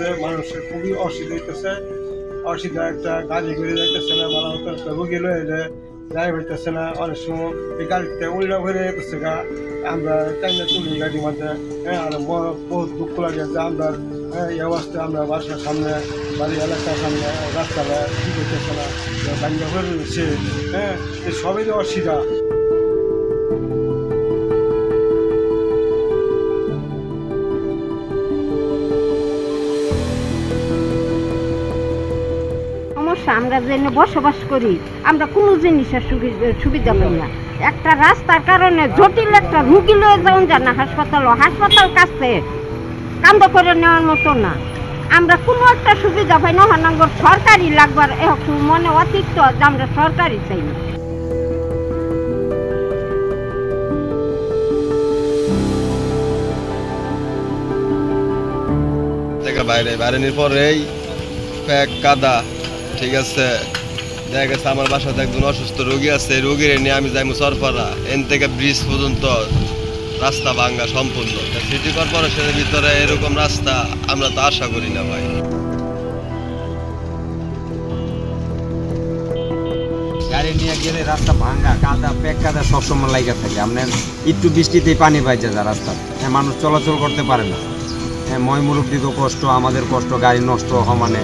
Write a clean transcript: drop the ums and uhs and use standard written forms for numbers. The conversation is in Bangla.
মধ্যে মানুষের খুবই অসুবিধা হইতেছে। অসুবিধা একটা গাড়ি ঘুরে যাইতেছে না, ভালো মতো একটা রুগী লয়ে যাই হইতেছে না। অনেক সময় এই গাড়িতে উল্টা ঘুরে যেতেছে গা, আমরা টাইমে তুলি গাড়ির মধ্যে। হ্যাঁ, আর বহুত দুঃখ লাগে যে আমরা এই অবস্থায় আমরা বাসার সামনে, বাড়ি এলাকার সামনে রাস্তাটা ঠিক হইতেছে না, বাংলা ঘুরে রয়েছে। হ্যাঁ, এই সবই অসুবিধা। আমরা যেখানে বসবাস করি আমরা কোনো জিনিসের সুবিধা পাই না। একটা রাস্তার কারণে জটিল একটা রুগী লয়ে যাওয়া যায় না হাসপাতাল কাছে কান্দ করে নেওয়ার মতো না। আমরা কোনো একটা সুবিধা পাই না। হানাঙ্গর সরকারি লাগবার একটু মনে অতিরিক্ত যে আমরা সরকারি চাই না। বাইরে বাইরের পরেই কাদা, ঠিক আছে। দেখা গেছে আমার বাসাতে একজন অসুস্থ রোগী আছে, রোগীর নিয়ে আমি যাইমু সরপাড়া, এন থেকে ব্রিজ পর্যন্ত রাস্তা ভাঙ্গা সম্পূর্ণ। সিটি কর্পোরেশনের ভিতরে এরকম রাস্তা আমরা তো আশা করি না ভাই। গাড়ি নিয়ে গেলে রাস্তা ভাঙ্গা, কাদা কাদা সবসময় লাগা থাকে। আপনার একটু বৃষ্টিতেই পানি পাইছে যা রাস্তা, মানুষ চলাচল করতে পারে না। ময় মুরব্বীরও কষ্ট, আমাদের কষ্ট, গাড়ি নষ্ট হওয়া মানে